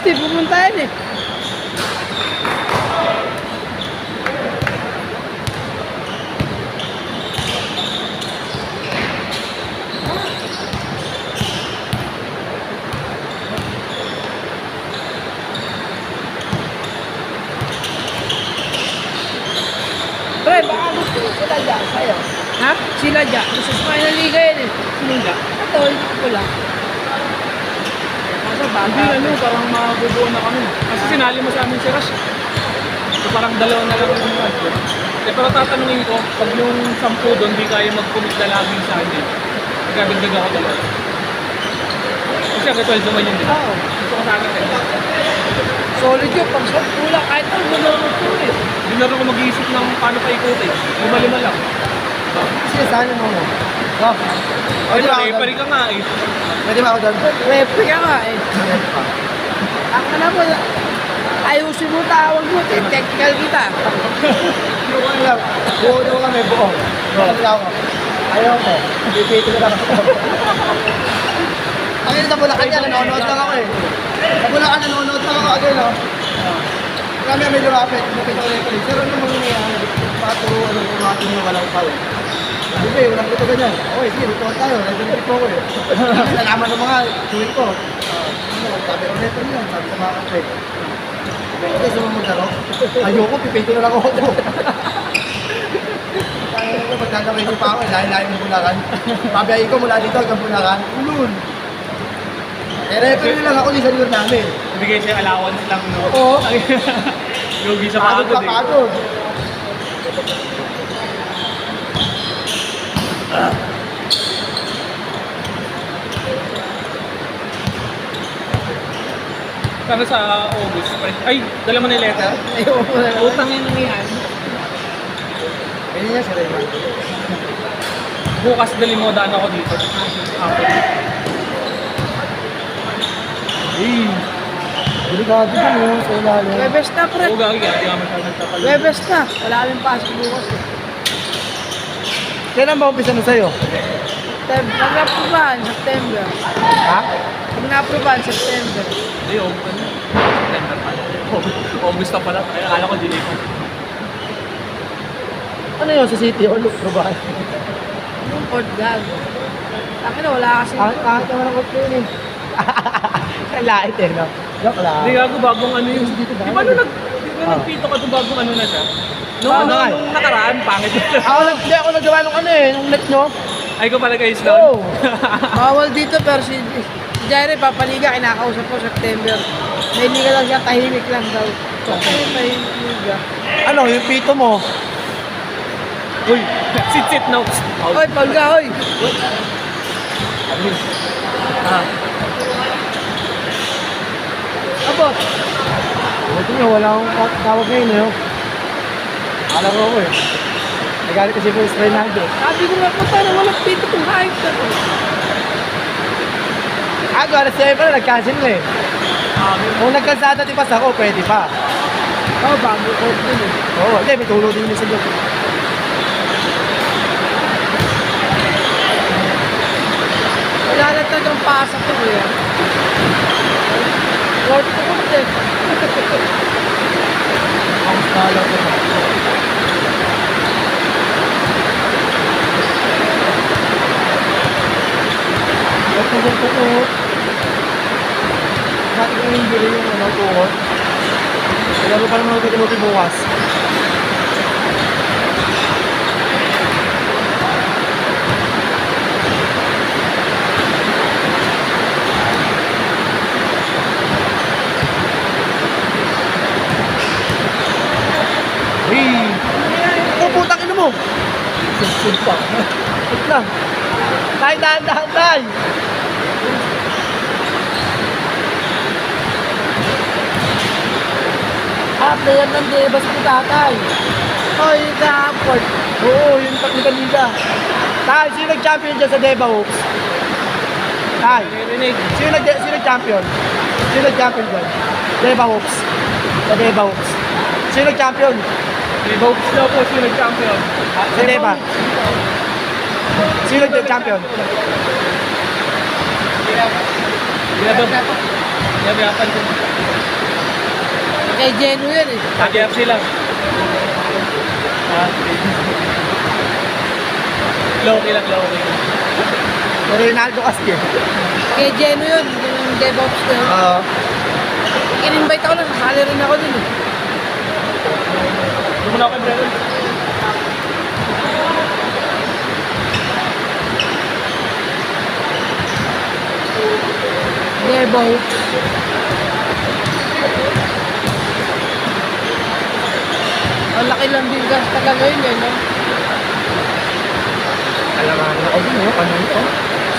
City, pumunta yan eh. Pre, baka gusto mo sila dyan sa'yo. Ha? Sila dyan. Gusto sa final liga yan eh. Sila dyan. Ito, hindi ko lang. Kaso bago ano, parang mabubuo na kami. Kasi sinali mo sa amin si Rush. So parang dalawa na lang yung ano. Pero tatanungin ko, pag yung 10 doon, di kaya mag-commit na lagi sa akin. Magkabigdag ako dalawa. Kasi ako 12 naman yun, di ba? Oo. Gusto ko sa akin eh. Solid yun. Pag sa kulang, kahit ang manunod ko eh. Hindi na rin ako mag-iisip ng paano pa ikutin. Lima-lima lang. Sige, saan mo mo? Oh. Ay, pare ka nga eh. Pwede ba ako doon? Repe ka nga eh. Ang alam mo, ayusin mo tawag mo, technical kita. Yung ano lang, buo naman kami, buo. Alam lang ako. Ayaw ko. Pipito ko lang ako. Ang ina sa Bulacan yan, nanonood lang ako eh. Sa Bulacan, nanonood lang ako agad, no? Kami may lumapit, nakita ko na yung police. Pero ano mga nangyayari? Paturo, ano, kumatin yung walang tao. Sabi, walang ito ganyan. Okay, sige, report tayo. Nag-report po ako eh. Nalaman ng mga tuwid ko. Sabi ko, neto niya. Sabi sa mga kapre. Okay, sa mga maglaro. Ayoko, pipito na lang ako. Kaya ko, pagkagawin ko pa ako, lahin-lahin ng Bulacan. Pabiyahin ko mula dito hanggang Bulacan. Ulun. Referee lang ako sa lugar namin. Ibigay siya allowance lang, no? Oo. Yogi sa Pagod pagod pa, eh. pagod. Sana sa August. Ay, dala mo na yung letter? Ayoko na. Utang yun yan. Ganyan niya si Raymond. Bukas dali mo, daan ako dito. Delikado din yun sa ilalim. Webes na pre. Oo, gagi. Hindi ka masyadong nagtapal. Webes na. Wala kaming pasok bukas eh. Kailan ba umpisa na sa'yo? Pag-aprobahan, September. Ha? Pag na-aprobahan, September. Hindi, August na. September pala. August na pala. Ay, akala ko delay ko. Ano yun sa City Hall? Probahan. Yung Port Gago. Akin na, wala kasi. Kahit naman ang kotse yun eh. Kalait eh, no? Joke lang. Hindi gago, bagong ano yung... Dito Di ba nung nagpito ka ito, bagong ano na siya? Nung nung nakaraan, pangit na siya. Hindi ako nagawa nung ano eh, nung net nyo. Ay ko pala guys, Oo. doon. Bawal dito pero si Jaire papaliga, kinakausap ko September. May liga lang siya, tahimik lang daw. Okay, may liga. Ano, yung pito mo? Uy, sit notes. Hoy, Paul ka, hoy! Ah, Abot! Buti nyo, wala akong tawag ngayon eh. Alam ko ako eh. Nagalit kasi po yung Reynaldo. Sabi ko nga, punta na walang pito kung hayop na to. Alas 7 pala, nag-cancel na eh. Kung nagkalsada di pas ako, pwede pa. Oh, bago ko din eh. Oo, hindi, may tulog din yung sa loob. Wala na talagang pasok ko yan. Lord ko ko din. Ang stala ko. Ito ko. Bakit ko yung bili yung ano, tuhod? Lalo pa naman ako tinuti bukas. Oh, putang ina mo! Susun pa. Wait lang. Tay, dahan-dahan, tay! Player ng Devas ko tatay. Hoy, kahapon. Oo, yung taklikan nila. Tay, sino nag-champion dyan sa Deva Hoops? Tay, sino nag-champion? Sino nag-champion dyan? Deva Hoops. Sa Deva Hoops. Sino nag-champion? Hopes daw po sino nag-champion. Sa Deva. Sino nag-champion? Hindi na ba? Yayapan ko. Kay Geno yan eh. KFC lang. Ah, low-key lang, low-key. Ronaldo kasi. Kay Geno yun, yung DevOps ko. Oo. In-invite ako lang, sasali rin ako dun eh. Doon muna ako kay Brennan. DevOps. Ang laki lang din gas tagal yun eh, no? Alangan ako din, no? Ano ito?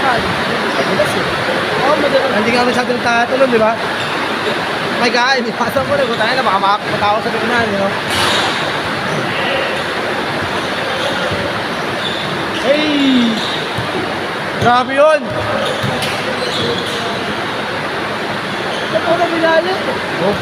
Saan? Pagulas eh. Oo, madalang. Hindi nga masyado nagtatulong, di ba? My God, ipasa mo rin. Kung tayo na, baka makakapatawa sa bignan, you know? Hey! Grabe yun! Ito po na binali. Oh.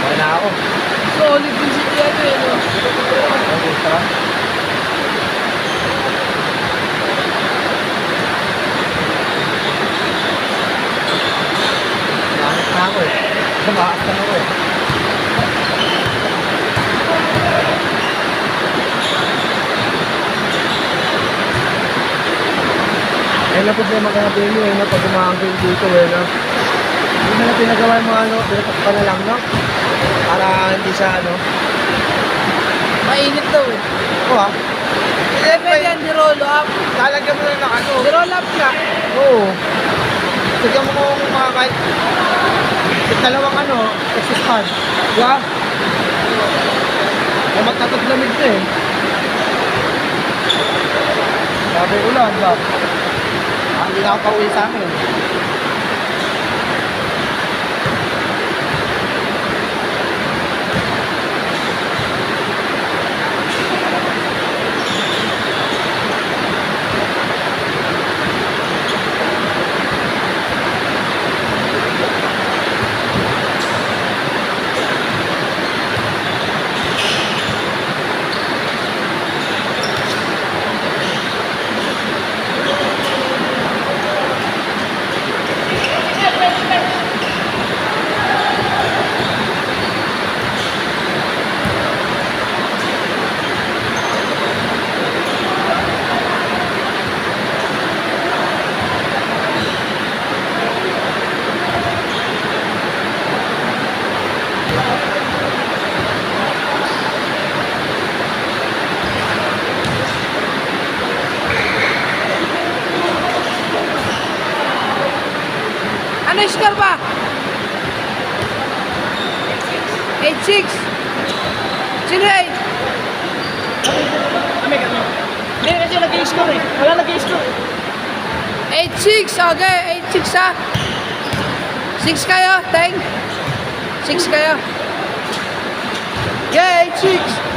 Wala na ako. Solid din si Tiago eh, no? Okay, tara. Nakakit na ako eh. Sumakastan ako eh. Ayun na problema kaya Benny eh, no? Pag umahangin dito eh, no? Hindi na pinagawa yung mga ano, pinatakpan na lang, no? Para hindi siya, ano, Mainit daw eh. oo ah. Eh, pwede yan, di-roll up. Lalagyan mo na ng ano. Di-roll up ka. Oo. Sigyan mo kung mga kahit dalawang ano, exhaust fan. Diba? Kamat na ito't lamig na eh. Sabi ulan ba? Hindi na ako pauwi sa akin. Ano yung score ba? 8-6. Sino 8? Kami. Hindi, kasi nag-i-score eh. Wala nag-i-score. 8-6, okay. 8-6 ha. 6 kayo, Teng. 6 kayo. Yeah, 8-6.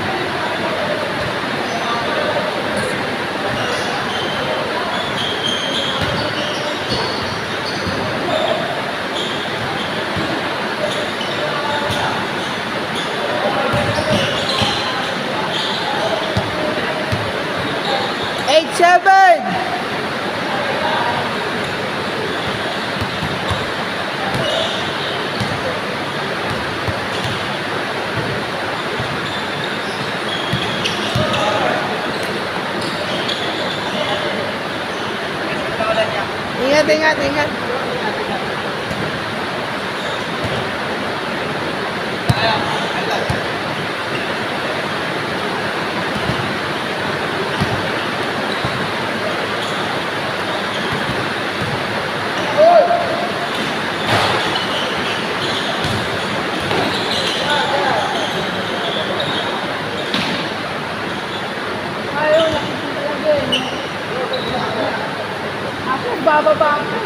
Eight, seven. Ingat, ingat, ingat. Ayaw, nakikita lang din. Ako, bababa ako.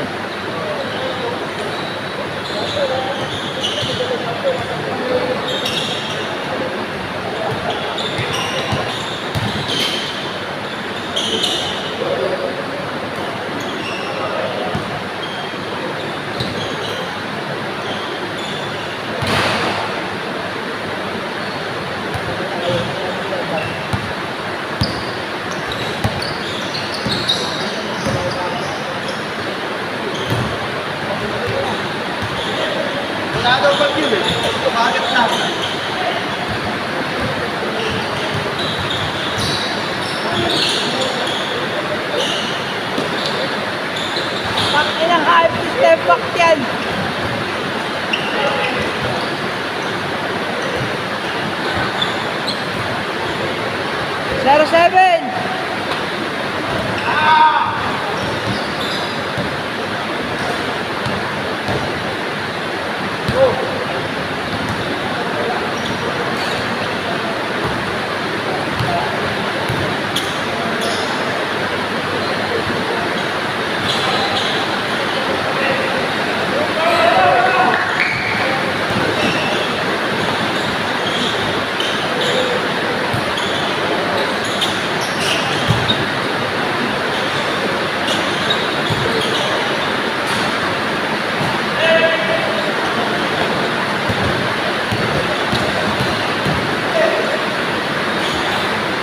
Dapat yun eh. Bakit lang? Pakinang hype step back yan. Zero seven.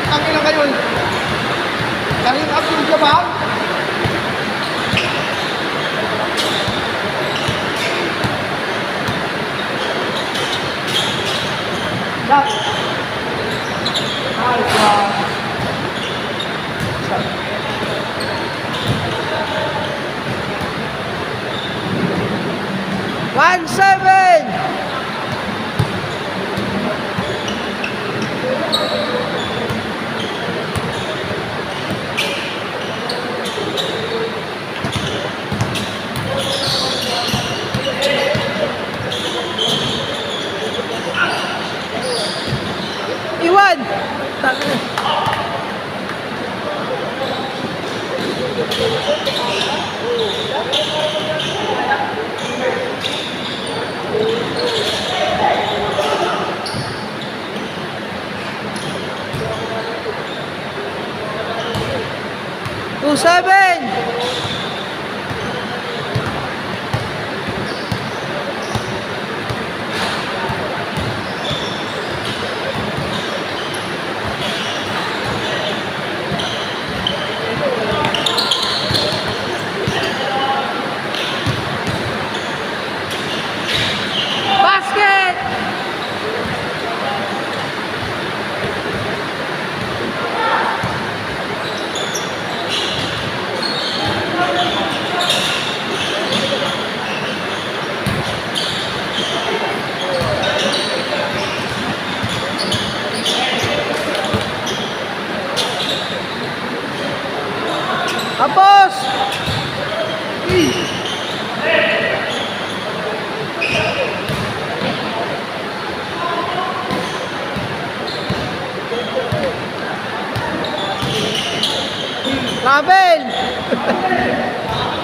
Ang ina kayo. Karing Abdul Jabbar. Dak. Ay, God. 1-7. Iwan. Two seven. Basket. Tapos. Travel!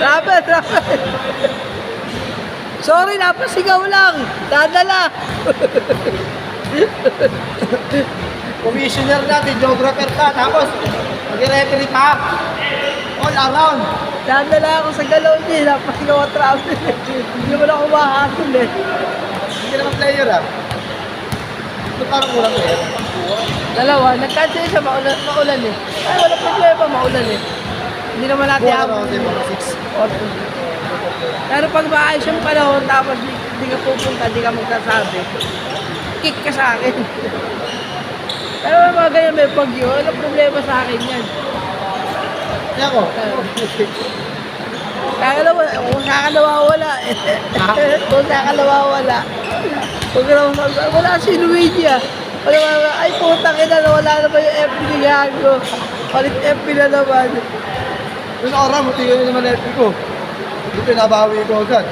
Travel! Sorry, napasigaw lang. Dadala. Commissioner natin, geographer ka, tapos mag-referee pa. All around. Dadala ako sa galaw niya. Napasigaw ang travel. Hindi mo na ako makakasol eh. Hindi naman player ah. Ito parang kurang player. Dalawa, nag-cancel siya, maulan eh. Ay, wala problema, maulan eh. Hindi naman natin Buwan habang. ako kasi mga 6. Pero pag maayos yung panahon, tapos di ka pupunta, di ka magsasabi, kick ka sa akin. Pero mga ganyan may bagyo, walang problema sa akin yan. Kaya ako. Kung saan ka nawawala, kung saan ka nawawala. Huwag ka naman magsasabi, wala si Luigi ah. Ay putang ina, wala naman yung FB ni Gago. Palit FB na naman. Yung oras, matigaw na naman FP ko. Hindi pinabawi ko agad.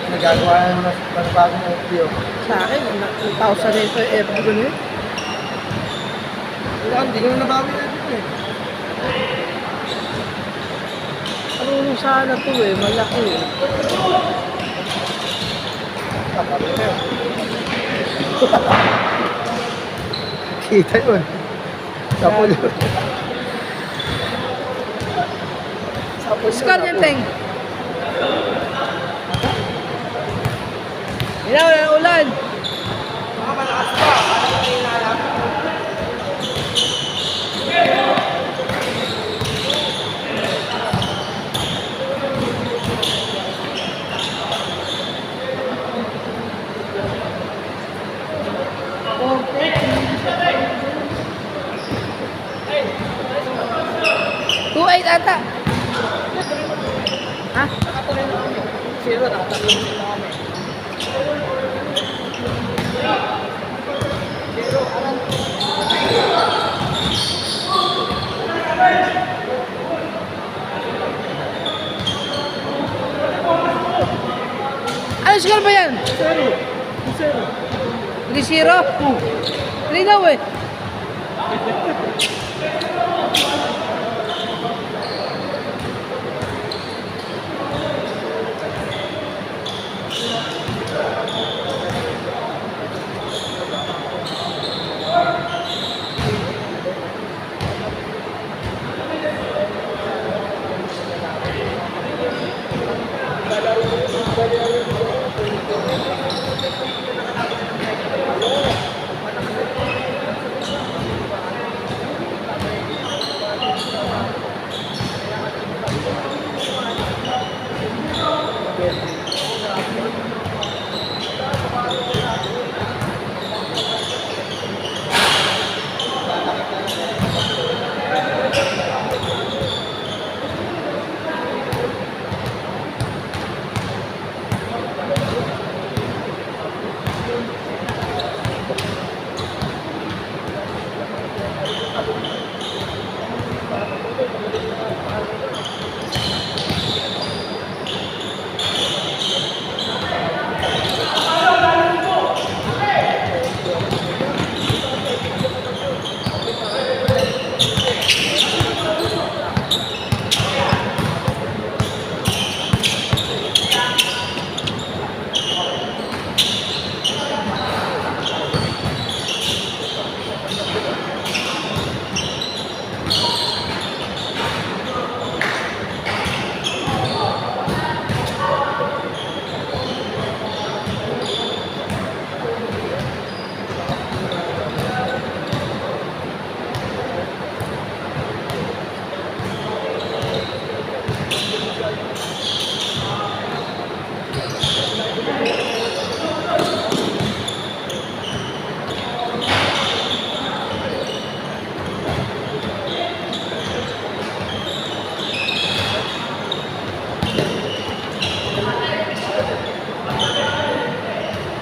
Nagagawa na naman ng bagong FP oh. Sa akin, 1,000 na ito yung FB ko na yun. Wala, hindi ko na nabawi yung FP ko eh. Marunong sana to eh, malaki eh. Kita yun. Tapos yun. Scar yan, Teng. Wala ng ulan. ata. Ha? Nakatuloy na kami. Zero, nakatuloy na kami. Zero, alam. Ano score ba yan? Zero. Zero. 3-0? 3 daw eh.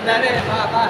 Dali, pa. Pa.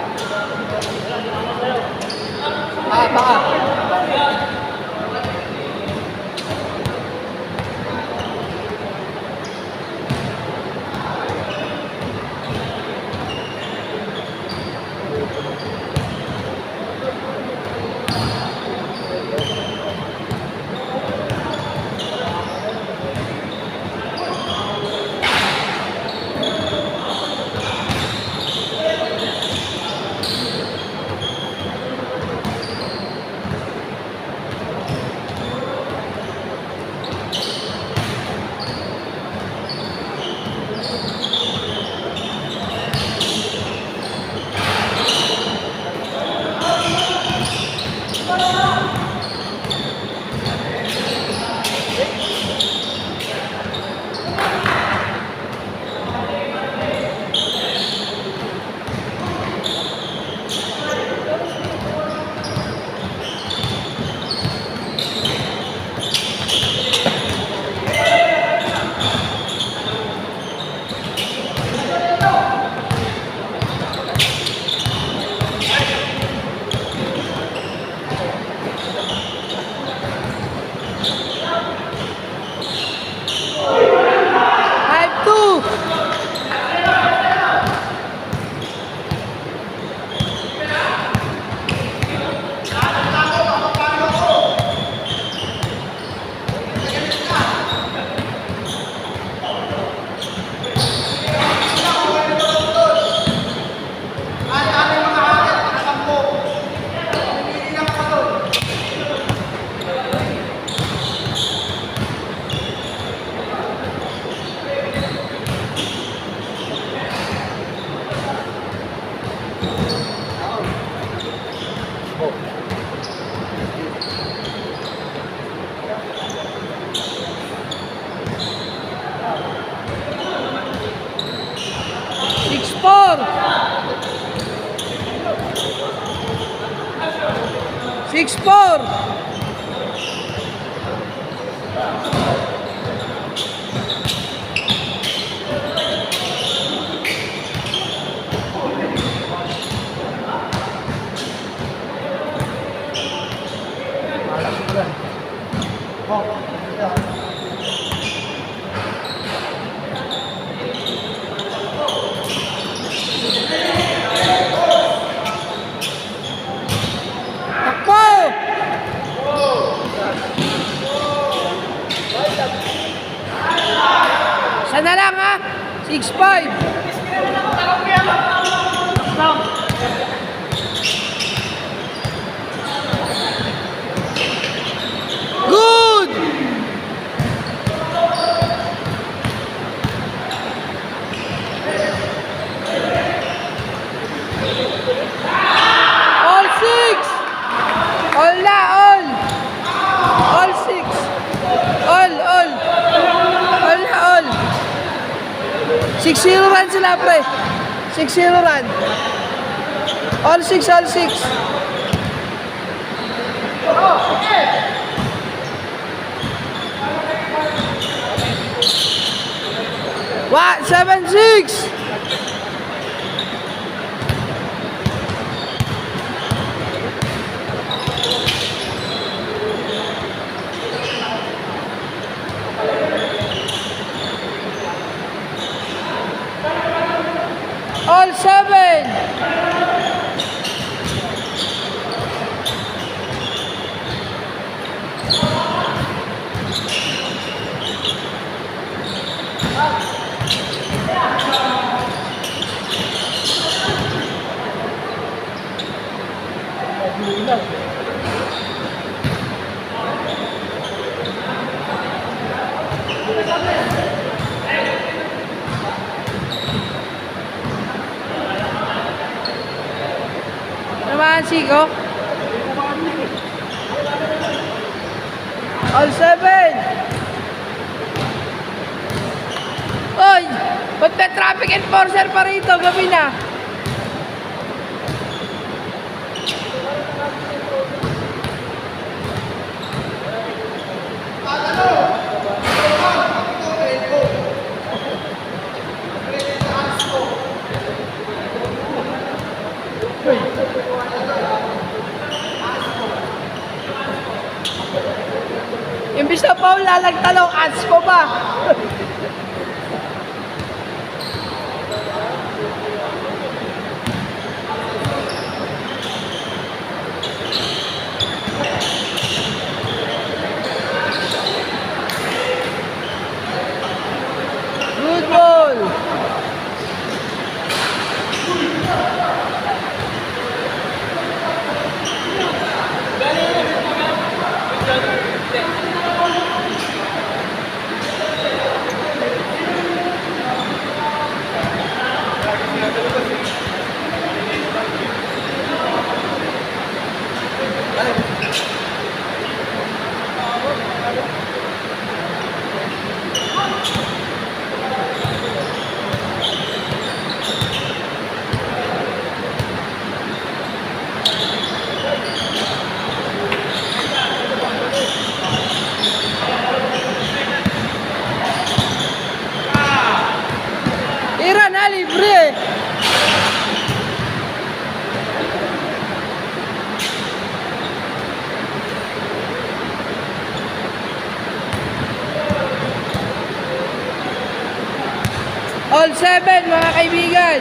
Four. 6-4. 6-5. Good! All six! All na, all! All six! All! All na, all! 6-0 run sila, pre. 6-0 run. All six, all six. What? 7-6! All 7! Naman, Sigo. All 7! Oy! Ba't may traffic enforcer pa rito? Gabi na. Imbis na Paul, lalagtalong, aspo ba? Good ball! Ira na, libre! All 7, mga kaibigan!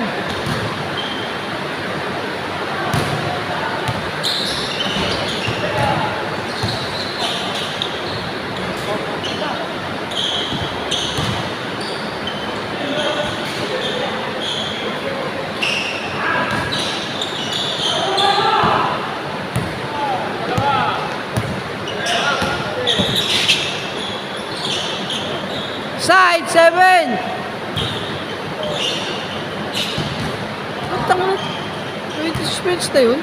Side 7! Ang tanga na. Wait, suspense na yun.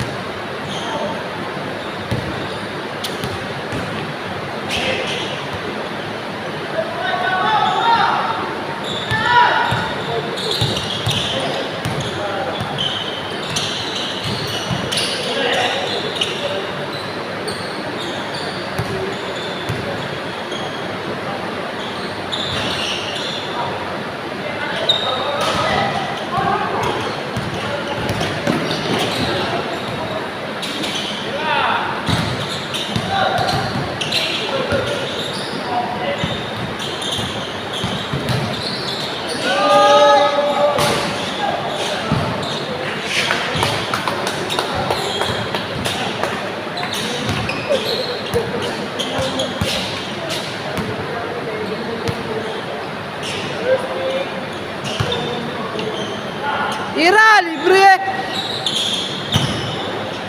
Luye!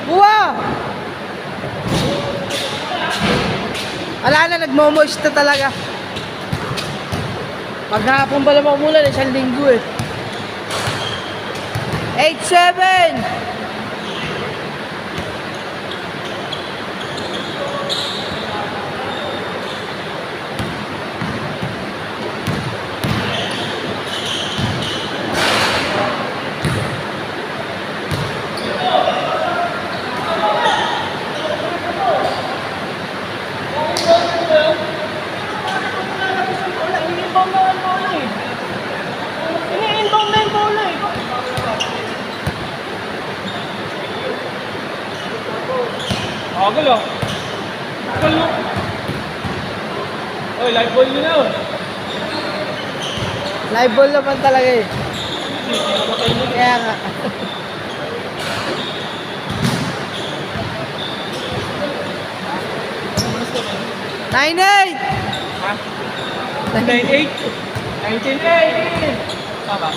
Buwa! Wala na, nagmo-moist na talaga. Maghapon pa lang umulan, isang linggo eh. 8-7! Ini-inbound na yung bola eh. Agol oh. Agol oh. Oy, live ball nyo na oh. Live ball naman talaga eh. Kaya nga. Nine eight! Ha? 9-8? 19-8! Tama.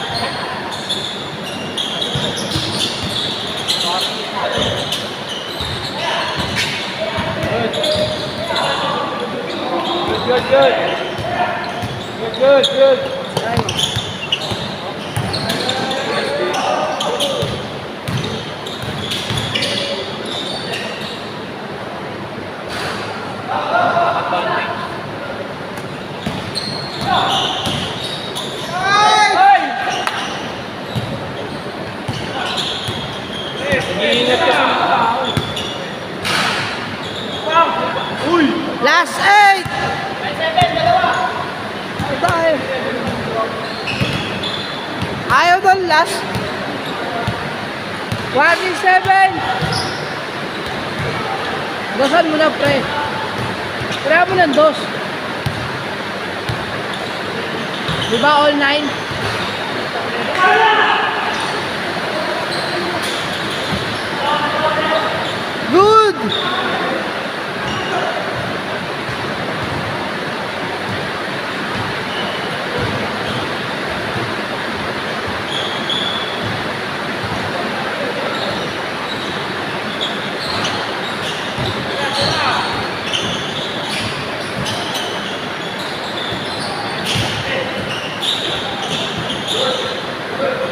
Good. Good. Iingat ka sa mga tao. Uy! Last eight! Tayo. Ayaw doon, last. 1-7! Dosan mo na, pre. Kaya mo ng dos. Diba all 9? Good!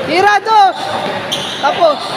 Tira dos! Tapos.